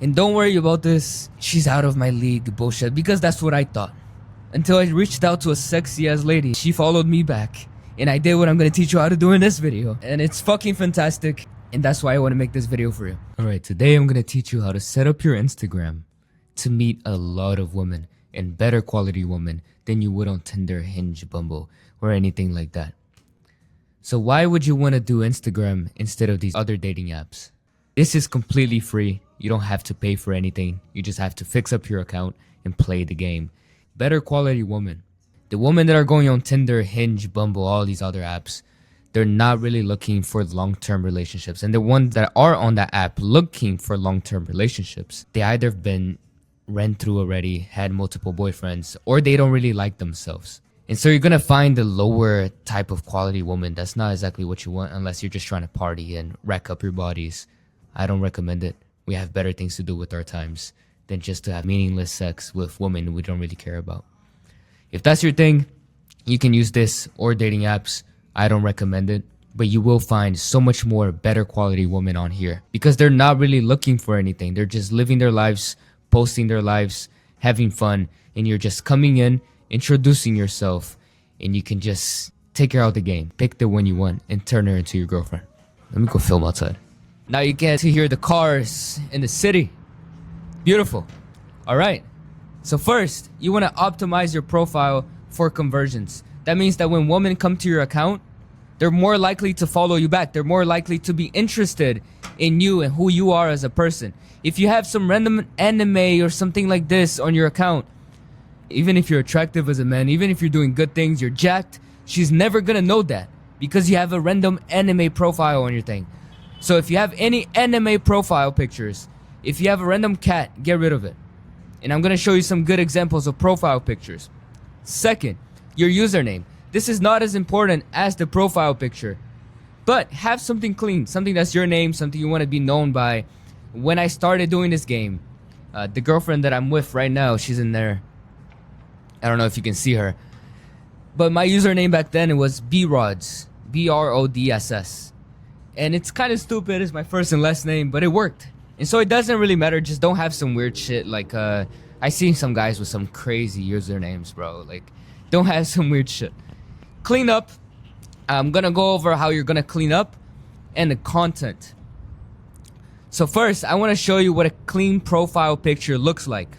And don't worry about this, she's out of my league bullshit, because that's what I thought. Until I reached out to a sexy ass lady. She followed me back. And I did what I'm gonna teach you how to do in this video. And it's fucking fantastic. And that's why I want to make this video for you. Alright, today I'm gonna teach you how to set up your Instagram to meet a lot of women, and better quality women than you would on Tinder, Hinge, Bumble, or anything like that. So why would you want to do Instagram instead of these other dating apps? This is completely free. You don't have to pay for anything. You just have to fix up your account and play the game. Better quality women. The women that are going on Tinder, Hinge, Bumble, all these other apps, they're not really looking for long-term relationships. And the ones that are on that app looking for long-term relationships, they either been ran through already, had multiple boyfriends, or they don't really like themselves. And so you're gonna find the lower type of quality woman. That's not exactly what you want unless you're just trying to party and rack up your bodies. I don't recommend it. We have better things to do with our times than just to have meaningless sex with women we don't really care about. If that's your thing, you can use this or dating apps. I don't recommend it, but you will find so much more better quality women on here because they're not really looking for anything. They're just living their lives, posting their lives, having fun, and you're just coming in, introducing yourself, and you can just take her out the game. Pick the one you want and turn her into your girlfriend. Let me go film outside. Now you get to hear the cars in the city. Beautiful. All right. So first, you want to optimize your profile for conversions. That means that when women come to your account, they're more likely to follow you back. They're more likely to be interested in you and who you are as a person. If you have some random anime or something like this on your account, even if you're attractive as a man, even if you're doing good things, you're jacked, she's never gonna know that because you have a random anime profile on your thing. So if you have any anime profile pictures, if you have a random cat, get rid of it. And I'm gonna show you some good examples of profile pictures. Second, your username. This is not as important as the profile picture, but have something clean, something that's your name, something you want to be known by. When I started doing this game, the girlfriend that I'm with right now, she's in there. I don't know if you can see her, but my username back then, it was BRODS, BRODSS. And it's kind of stupid, it's my first and last name, but it worked. And so it doesn't really matter, just don't have some weird shit like, I seen some guys with some crazy usernames, bro. Like, don't have some weird shit. Clean up. I'm gonna go over how you're gonna clean up and the content. So first, I wanna show you what a clean profile picture looks like.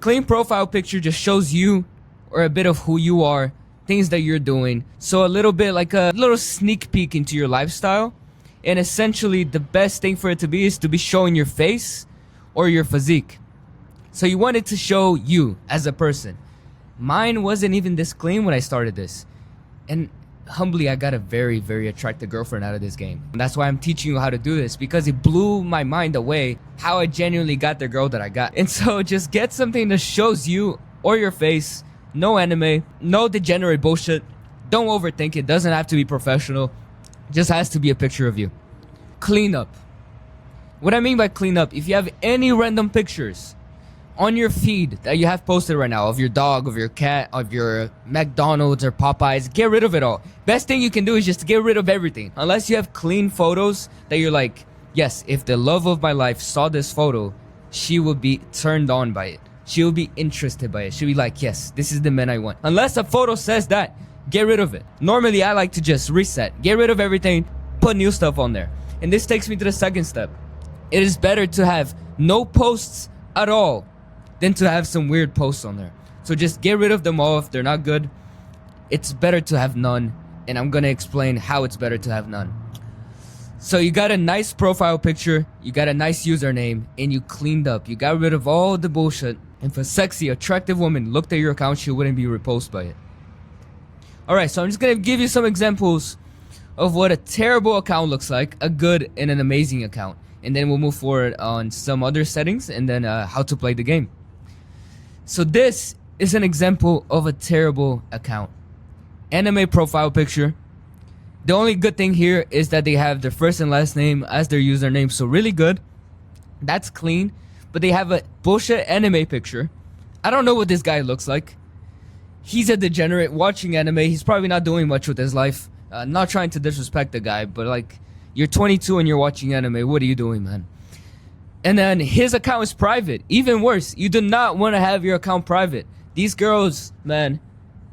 Clean profile picture just shows you or a bit of who you are, things that you're doing. So a little bit like a little sneak peek into your lifestyle. And essentially the best thing for it to be is to be showing your face or your physique. So you want it to show you as a person. Mine wasn't even this clean when I started this. And humbly, I got a very, very attractive girlfriend out of this game. And that's why I'm teaching you how to do this, because it blew my mind away how I genuinely got the girl that I got. And so just get something that shows you or your face. No anime, no degenerate bullshit. Don't overthink it. Doesn't have to be professional. Just has to be a picture of you. Clean up. What I mean by clean up, if you have any random pictures on your feed that you have posted right now of your dog, of your cat, of your McDonald's or Popeyes, get rid of it all. Best thing you can do is just get rid of everything. Unless you have clean photos that you're like, yes, if the love of my life saw this photo, she would be turned on by it. She will be interested by it. She'll be like, yes, this is the man I want. Unless a photo says that, get rid of it. Normally, I like to just reset. Get rid of everything, put new stuff on there. And this takes me to the second step. It is better to have no posts at all than to have some weird posts on there. So just get rid of them all if they're not good. It's better to have none. And I'm gonna explain how it's better to have none. So you got a nice profile picture, you got a nice username, and you cleaned up. You got rid of all the bullshit. And if a sexy, attractive woman looked at your account, she wouldn't be repulsed by it. Alright, so I'm just gonna give you some examples of what a terrible account looks like, a good and an amazing account. And then we'll move forward on some other settings and then how to play the game. So this is an example of a terrible account. Anime profile picture. The only good thing here is that they have their first and last name as their username, so really good. That's clean. But they have a bullshit anime picture. I don't know what this guy looks like. He's a degenerate watching anime. He's probably not doing much with his life. Not trying to disrespect the guy, but like, you're 22 and you're watching anime. What are you doing, man? And then his account is private. Even worse, you do not want to have your account private. These girls, man,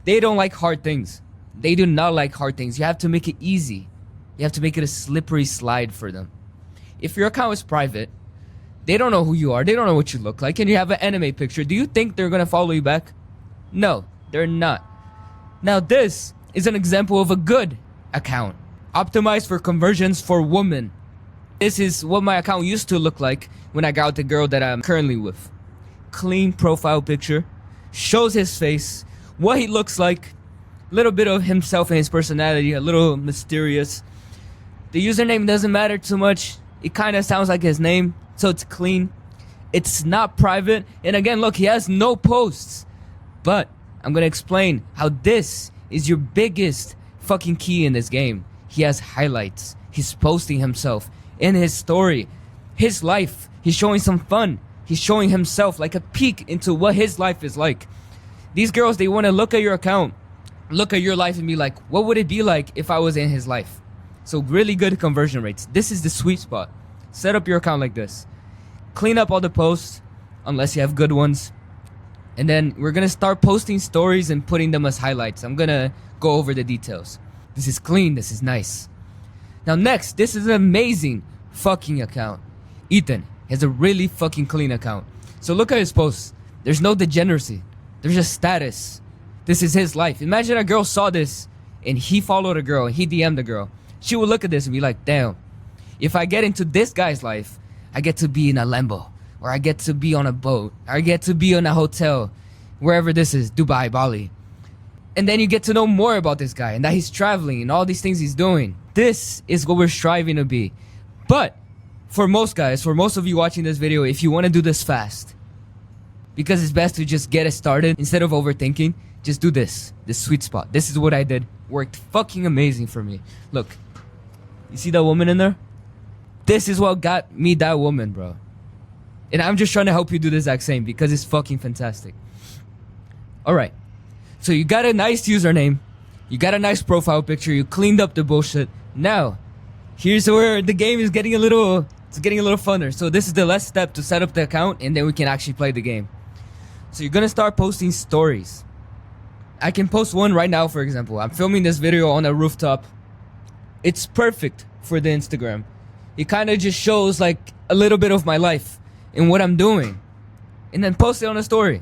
they don't like hard things. They do not like hard things. You have to make it easy. You have to make it a slippery slide for them. If your account is private, they don't know who you are. They don't know what you look like. And you have an anime picture. Do you think they're going to follow you back? No, they're not. Now, this is an example of a good account. Optimized for conversions for women. This is what my account used to look like when I got with the girl that I'm currently with. Clean profile picture. Shows his face. What he looks like. A little bit of himself and his personality. A little mysterious. The username doesn't matter too much. It kind of sounds like his name. So it's clean. It's not private. And again, look, he has no posts. But I'm going to explain how this is your biggest fucking key in this game. He has highlights. He's posting himself in his story, his life. He's showing some fun. He's showing himself like a peek into what his life is like. These girls, they want to look at your account, look at your life and be like, what would it be like if I was in his life? So really good conversion rates. This is the sweet spot. Set up your account like this. Clean up all the posts, unless you have good ones. And then we're going to start posting stories and putting them as highlights. I'm going to go over the details. This is clean. This is nice. Now next, this is an amazing fucking account. Ethan has a really fucking clean account. So look at his posts. There's no degeneracy. There's just status. This is his life. Imagine a girl saw this and he followed a girl and he DM'd a girl. She would look at this and be like, damn, if I get into this guy's life, I get to be in a Lambo, or I get to be on a boat, or I get to be in a hotel, wherever this is, Dubai, Bali. And then you get to know more about this guy and that he's traveling and all these things he's doing. This is what we're striving to be. But for most guys, for most of you watching this video, if you want to do this fast, because it's best to just get it started instead of overthinking, just do this sweet spot. This is what I did. Worked fucking amazing for me. Look, you see that woman in there? This is what got me that woman, bro. And I'm just trying to help you do the exact same because it's fucking fantastic. Alright. So you got a nice username. You got a nice profile picture. You cleaned up the bullshit. Now, here's where the game is getting a little funner. So this is the last step to set up the account and then we can actually play the game. So you're gonna start posting stories. I can post one right now, for example. I'm filming this video on a rooftop. It's perfect for the Instagram. It kind of just shows like a little bit of my life and what I'm doing. And then post it on a story.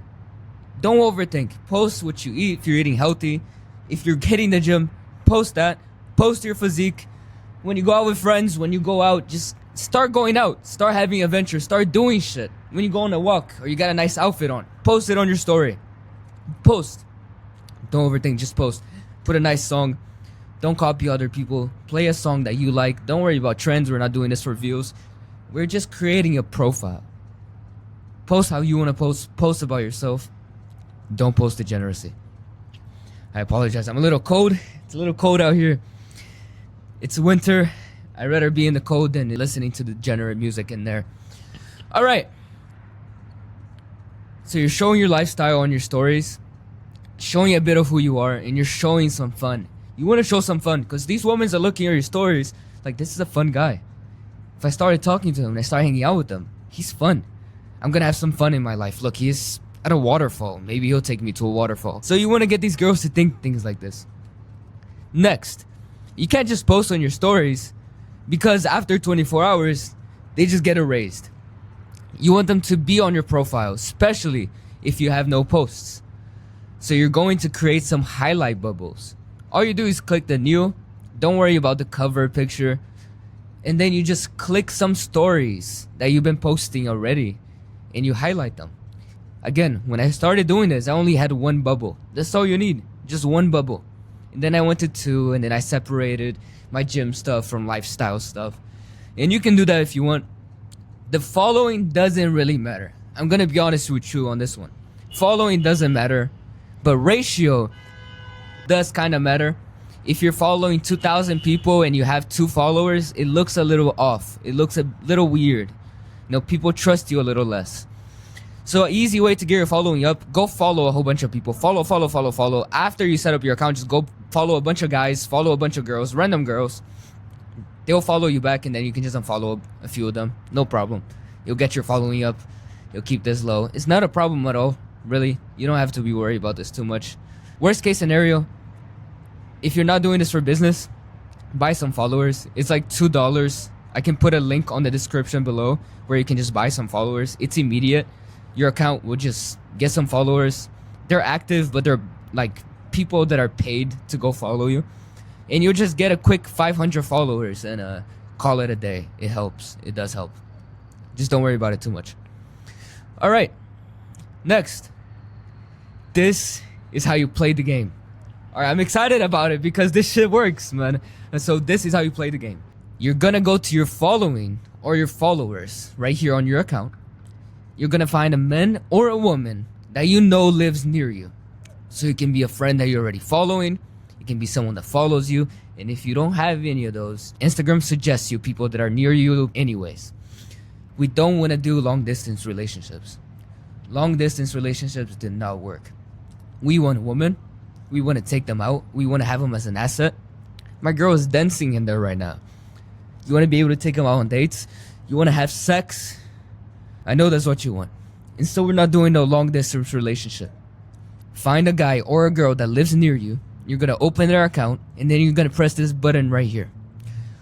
Don't overthink. Post what you eat. If you're eating healthy, if you're hitting the gym, post that. Post your physique. When you go out with friends, when you go out, just start going out. Start having adventures. Start doing shit. When you go on a walk or you got a nice outfit on, post it on your story. Post. Don't overthink. Just post. Put a nice song. Don't copy other people. Play a song that you like. Don't worry about trends. We're not doing this for views. We're just creating a profile. Post how you want to post. Post about yourself. Don't post degeneracy. I apologize. I'm a little cold. It's a little cold out here. It's winter. I'd rather be in the cold than listening to degenerate music in there. Alright. So you're showing your lifestyle on your stories. Showing a bit of who you are. And you're showing some fun. You want to show some fun. Because these women are looking at your stories like, this is a fun guy. If I started talking to him and I start hanging out with him, he's fun. I'm going to have some fun in my life. Look, he's at a waterfall. Maybe he'll take me to a waterfall. So you want to get these girls to think things like this. Next, you can't just post on your stories because after 24 hours, they just get erased. You want them to be on your profile, especially if you have no posts. So you're going to create some highlight bubbles. All you do is click the new. Don't worry about the cover picture. And then you just click some stories that you've been posting already and you highlight them. Again, when I started doing this, I only had one bubble. That's all you need. Just one bubble. And then I went to two, and then I separated my gym stuff from lifestyle stuff. And you can do that if you want. The following doesn't really matter. I'm going to be honest with you on this one. Following doesn't matter, but ratio does kind of matter. If you're following 2,000 people and you have 2 followers, it looks a little off. It looks a little weird. You know, people trust you a little less. So an easy way to get your following up, go follow a whole bunch of people. Follow. After you set up your account, just go follow a bunch of guys, follow a bunch of girls, random girls. They'll follow you back and then you can just unfollow a few of them. No problem. You'll get your following up. You'll keep this low. It's not a problem at all, really. You don't have to be worried about this too much. Worst case scenario, if you're not doing this for business, buy some followers. It's like $2. I can put a link on the description below where you can just buy some followers. It's immediate. Your account will just get some followers. They're active, but they're like people that are paid to go follow you. And you'll just get a quick 500 followers and call it a day. It helps. It does help. Just don't worry about it too much. All right. Next. This is how you play the game. All right, I'm excited about it because this shit works, man. And so this is how you play the game. You're gonna go to your following or your followers right here on your account. You're gonna find a man or a woman that you know lives near you. So it can be a friend that you're already following. It can be someone that follows you. And if you don't have any of those, Instagram suggests you people that are near you anyways. We don't want to do long distance relationships. Long distance relationships did not work. We want a woman. We want to take them out. We want to have them as an asset. My girl is dancing in there right now. You want to be able to take them out on dates. You want to have sex. I know that's what you want. And so we're not doing no long distance relationship. Find a guy or a girl that lives near you. You're going to open their account. And then you're going to press this button right here.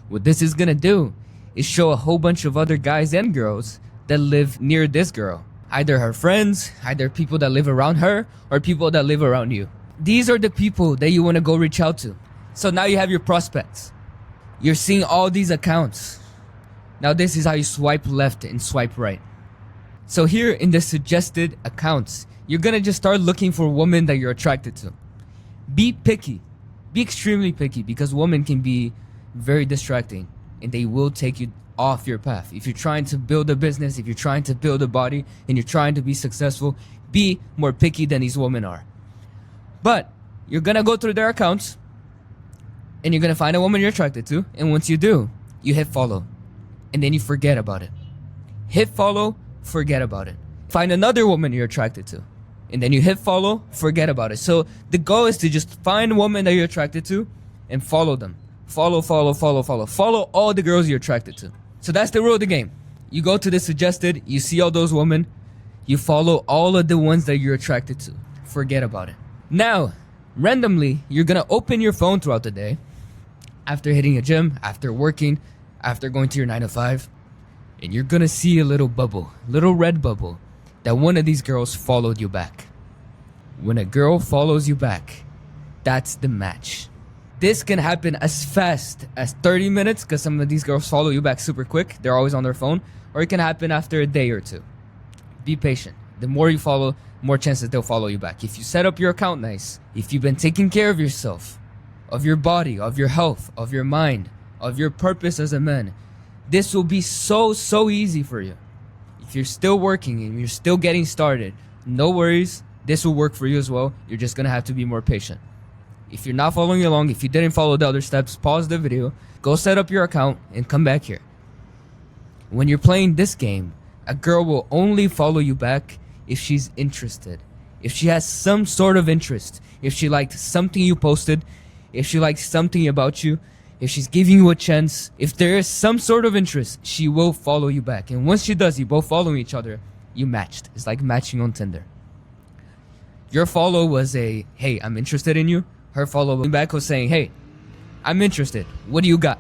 What this is going to do is show a whole bunch of other guys and girls that live near this girl. Either her friends, either people that live around her, or people that live around you. These are the people that you want to go reach out to. So now you have your prospects. You're seeing all these accounts. Now this is how you swipe left and swipe right. So here in the suggested accounts, you're gonna just start looking for women that you're attracted to. Be picky. Be extremely picky because women can be very distracting and they will take you off your path. If you're trying to build a business, if you're trying to build a body, and you're trying to be successful, be more picky than these women are. But you're gonna go through their accounts and you're gonna find a woman you're attracted to, and once you do, you hit follow and then you forget about it. Hit follow, forget about it. Find another woman you're attracted to and then you hit follow, forget about it. So the goal is to just find a woman that you're attracted to and follow them. Follow all the girls you're attracted to. So that's the rule of the game. You go to the suggested, you see all those women, you follow all of the ones that you're attracted to. Forget about it. Now, randomly, you're gonna open your phone throughout the day, after hitting a gym, after working, after going to your 9 to 5, and you're gonna see a little bubble, little red bubble, that one of these girls followed you back. When a girl follows you back, that's the match. This can happen as fast as 30 minutes because some of these girls follow you back super quick. They're always on their phone. Or it can happen after a day or two. Be patient. The more you follow, more chances they'll follow you back. If you set up your account nice, if you've been taking care of yourself, of your body, of your health, of your mind, of your purpose as a man, this will be so easy for you. If you're still working and you're still getting started, no worries. This will work for you as well. You're just going to have to be more patient. If you're not following along, if you didn't follow the other steps, pause the video, go set up your account, and come back here. When you're playing this game, a girl will only follow you back if she's interested. If she has some sort of interest. If she liked something you posted. If she likes something about you. If she's giving you a chance. If there is some sort of interest, she will follow you back. And once she does, you both following each other, you matched. It's like matching on Tinder. Your follow was a, hey, I'm interested in you. Her follow back was saying, hey, I'm interested. What do you got?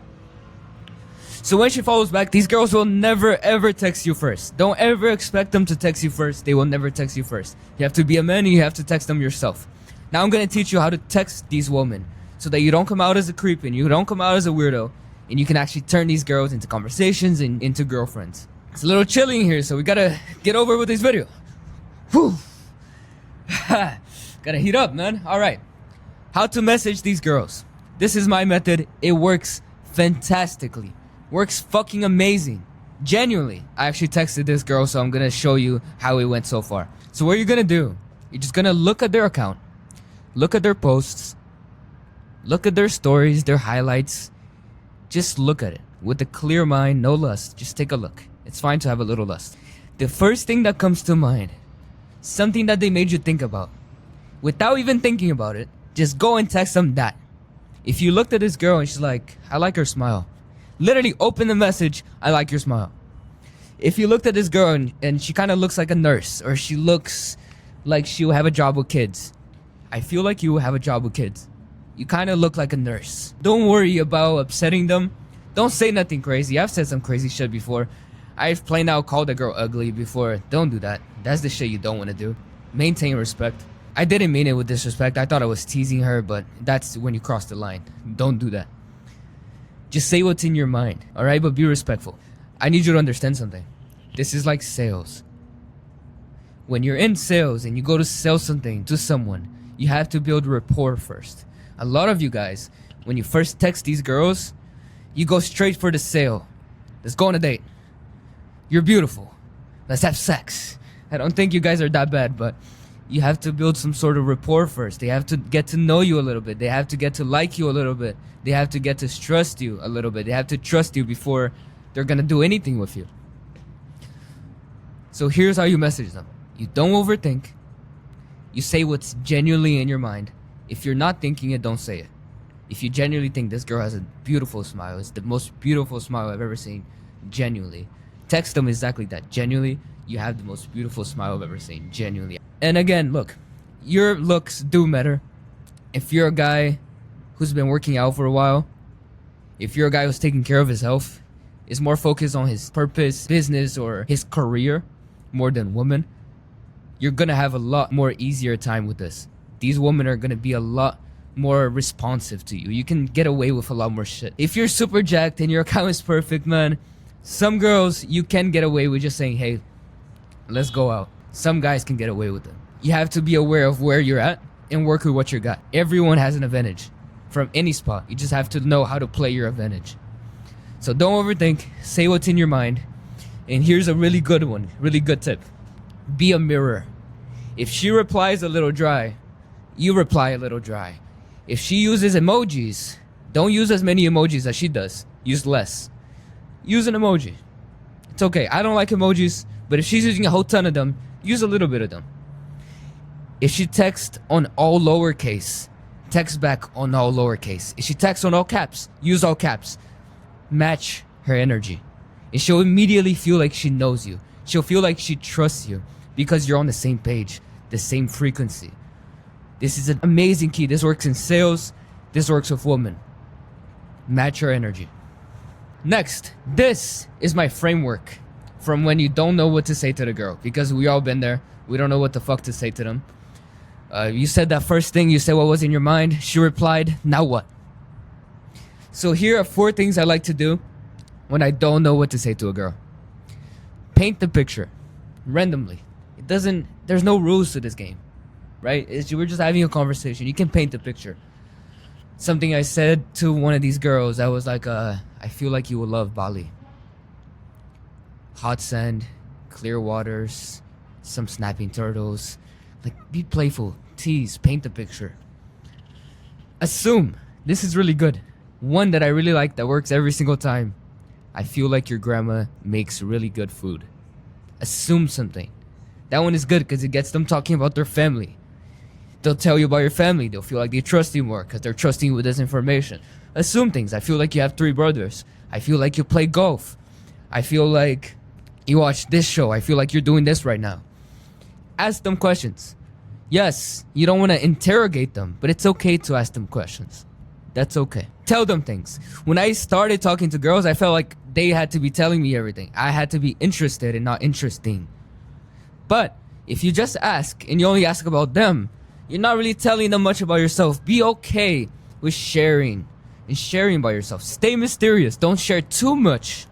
So when she follows back, these girls will never ever text you first. Don't ever expect them to text you first. They will never text you first. You have to be a man and you have to text them yourself. Now I'm going to teach you how to text these women so that you don't come out as a creep and you don't come out as a weirdo, and you can actually turn these girls into conversations and into girlfriends. It's a little chilly in here, so we got to get over with this video. Whew. Gotta heat up, man. All right. How to message these girls. This is my method. It works fantastically. Works fucking amazing. Genuinely. I actually texted this girl, so I'm gonna show you how it went so far. So what you're gonna do, you're just gonna look at their account, look at their posts, look at their stories, their highlights. Just look at it with a clear mind, no lust. Just take a look. It's fine to have a little lust. The first thing that comes to mind, something that they made you think about, without even thinking about it, just go and text them that. If you looked at this girl and she's like, I like her smile. Literally open the message, I like your smile. If you looked at this girl and she kind of looks like a nurse, or she looks like she'll have a job with kids, I feel like you will have a job with kids. You kind of look like a nurse. Don't worry about upsetting them. Don't say nothing crazy. I've said some crazy shit before. I've plain out called a girl ugly before. Don't do that. That's the shit you don't want to do. Maintain respect. I didn't mean it with disrespect. I thought I was teasing her, but that's when you cross the line. Don't do that. Just say what's in your mind, alright? But be respectful. I need you to understand something. This is like sales. When you're in sales and you go to sell something to someone, you have to build rapport first. A lot of you guys, when you first text these girls, you go straight for the sale. Let's go on a date. You're beautiful. Let's have sex. I don't think you guys are that bad, but you have to build some sort of rapport first. They have to get to know you a little bit. They have to get to like you a little bit. They have to get to trust you a little bit. They have to trust you before they're gonna do anything with you. So here's how you message them. You don't overthink. You say what's genuinely in your mind. If you're not thinking it, don't say it. If you genuinely think this girl has a beautiful smile, it's the most beautiful smile I've ever seen, genuinely, text them exactly that. Genuinely, you have the most beautiful smile I've ever seen, genuinely. And again, look, your looks do matter. If you're a guy who's been working out for a while, if you're a guy who's taking care of his health, is more focused on his purpose, business, or his career more than women, you're gonna have a lot more easier time with this. These women are gonna be a lot more responsive to you. You can get away with a lot more shit. If you're super jacked and your account is perfect, man, some girls you can get away with just saying, hey, let's go out. Some guys can get away with it. You have to be aware of where you're at and work with what you got. Everyone has an advantage from any spot. You just have to know how to play your advantage. So don't overthink. Say what's in your mind. And here's a really good one, really good tip. Be a mirror. If she replies a little dry, you reply a little dry. If she uses emojis, don't use as many emojis as she does. Use less. Use an emoji. It's okay. I don't like emojis, but if she's using a whole ton of them, use a little bit of them. If she texts on all lowercase, text back on all lowercase. If she texts on all caps, use all caps. Match her energy. And she'll immediately feel like she knows you. She'll feel like she trusts you because you're on the same page, the same frequency. This is an amazing key. This works in sales. This works with women. Match your energy. Next, this is my framework from when you don't know what to say to the girl, because we all been there. We don't know what the fuck to say to them. You said that first thing. You said what was in your mind. She replied, now what? So here are 4 things I like to do when I don't know what to say to a girl. Paint the picture randomly. There's no rules to this game, right? We're just having a conversation. You can paint the picture. Something I said to one of these girls, I was like, I feel like you will love Bali. Hot sand, clear waters, some snapping turtles. Like, be playful, tease, paint the picture. Assume. This is really good. One that I really like that works every single time. I feel like your grandma makes really good food. Assume something. That one is good because it gets them talking about their family. They'll tell you about your family. They'll feel like they trust you more because they're trusting you with this information. Assume things. I feel like you have 3 brothers. I feel like you play golf. I feel like you watch this show. I feel like you're doing this right now. Ask them questions. Yes, you don't want to interrogate them, but it's okay to ask them questions. That's okay. Tell them things. When I started talking to girls, I felt like they had to be telling me everything. I had to be interested and not interesting. But if you just ask and you only ask about them, you're not really telling them much about yourself. Be okay with sharing and sharing about yourself. Stay mysterious. Don't share too much,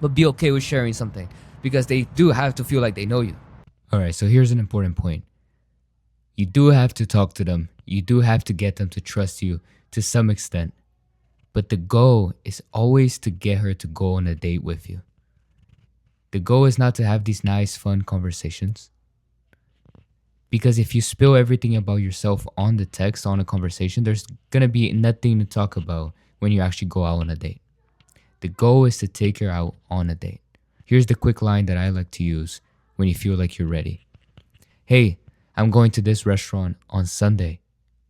but be okay with sharing something because they do have to feel like they know you. All right, so here's an important point. You do have to talk to them. You do have to get them to trust you to some extent. But the goal is always to get her to go on a date with you. The goal is not to have these nice, fun conversations. Because if you spill everything about yourself on the text, on a conversation, there's going to be nothing to talk about when you actually go out on a date. The goal is to take her out on a date. Here's the quick line that I like to use when you feel like you're ready. Hey, I'm going to this restaurant on Sunday.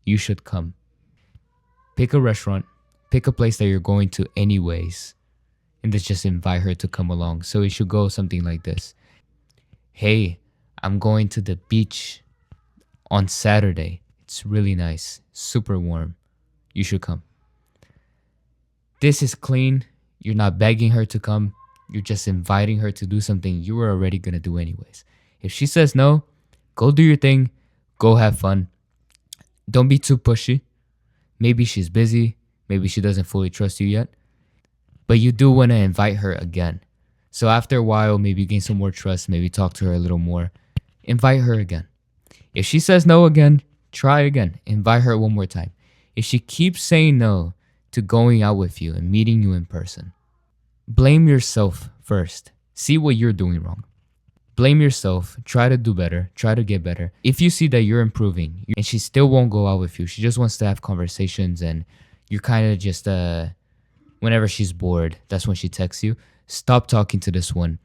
You should come. Pick a restaurant. Pick a place that you're going to anyways. and then just invite her to come along. So it should go something like this. Hey, I'm going to the beach on Saturday. It's really nice, super warm. You should come. This is clean. You're not begging her to come. You're just inviting her to do something you were already going to do anyways. If she says no, go do your thing. Go have fun. Don't be too pushy. Maybe she's busy. Maybe she doesn't fully trust you yet. But you do want to invite her again. So after a while, maybe you gain some more trust. Maybe talk to her a little more. Invite her again. If she says no again, try again. Invite her one more time. If she keeps saying no to going out with you and meeting you in person, blame yourself first. See what you're doing wrong. Blame yourself. Try to do better. Try to get better. If you see that you're improving and she still won't go out with you, she just wants to have conversations and you're kind of just, whenever she's bored, that's when she texts you. Stop talking to this one.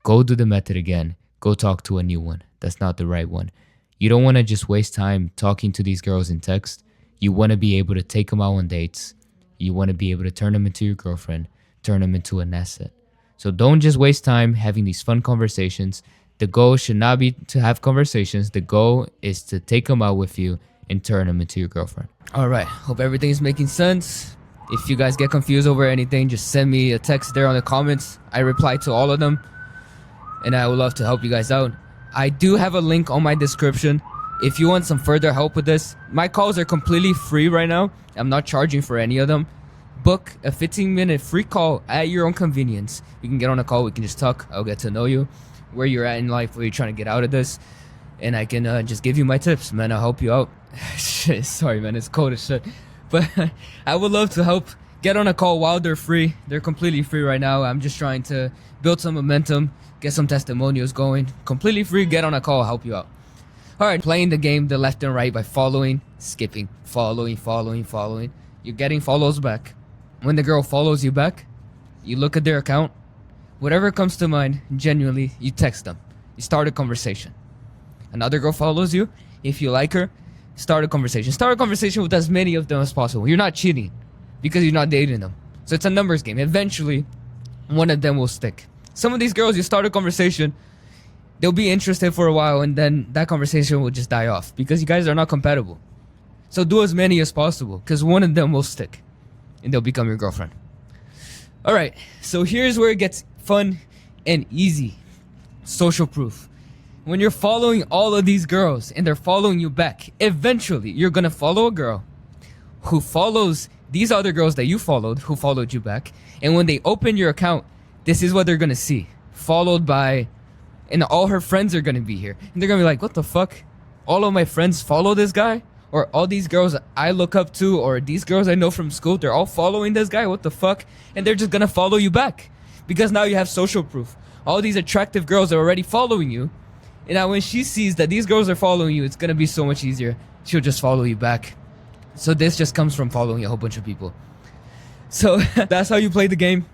Go do the method again. Go talk to a new one. That's not the right one. You don't want to just waste time talking to these girls in text. You want to be able to take them out on dates. You want to be able to turn them into your girlfriend, turn them into an asset. So don't just waste time having these fun conversations. The goal should not be to have conversations. The goal is to take them out with you and turn them into your girlfriend. All right. Hope everything is making sense. If you guys get confused over anything, just send me a text there on the comments. I reply to all of them, and I would love to help you guys out. I do have a link on my description. If you want some further help with this, my calls are completely free right now. I'm not charging for any of them. Book a 15-minute free call at your own convenience. You can get on a call. We can just talk. I'll get to know you, where you're at in life, where you're trying to get out of this. And I can just give you my tips, man. I'll help you out. Shit, sorry, man. It's cold as shit. But I would love to help. Get on a call while they're free. They're completely free right now. I'm just trying to build some momentum, get some testimonials going. Completely free. Get on a call. I'll help you out. All right, playing the game the left and right by following, skipping, following. You're getting follows back. When the girl follows you back, you look at their account. Whatever comes to mind, genuinely, you text them. You start a conversation. Another girl follows you. If you like her, start a conversation. Start a conversation with as many of them as possible. You're not cheating because you're not dating them. So it's a numbers game. Eventually, one of them will stick. Some of these girls, you start a conversation, they'll be interested for a while, and then that conversation will just die off because you guys are not compatible. So do as many as possible because one of them will stick and they'll become your girlfriend. All right, so here's where it gets fun and easy. Social proof. When you're following all of these girls and they're following you back, eventually you're gonna follow a girl who follows these other girls that you followed, who followed you back. And when they open your account, this is what they're gonna see. Followed by, and all her friends are gonna be here. And they're gonna be like, what the fuck? All of my friends follow this guy? Or all these girls I look up to, or these girls I know from school, they're all following this guy? What the fuck? And they're just gonna follow you back. Because now you have social proof. All these attractive girls are already following you. And now when she sees that these girls are following you, it's gonna be so much easier. She'll just follow you back. So this just comes from following a whole bunch of people. So that's how you play the game.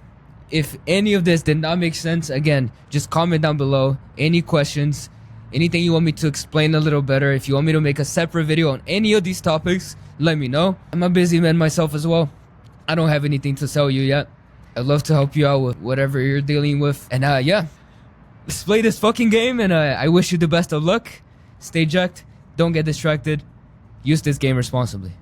If any of this did not make sense, again, just comment down below. Any questions, anything you want me to explain a little better. If you want me to make a separate video on any of these topics, let me know. I'm a busy man myself as well. I don't have anything to sell you yet. I'd love to help you out with whatever you're dealing with. And yeah, let's play this fucking game, and I wish you the best of luck. Stay jacked. Don't get distracted. Use this game responsibly.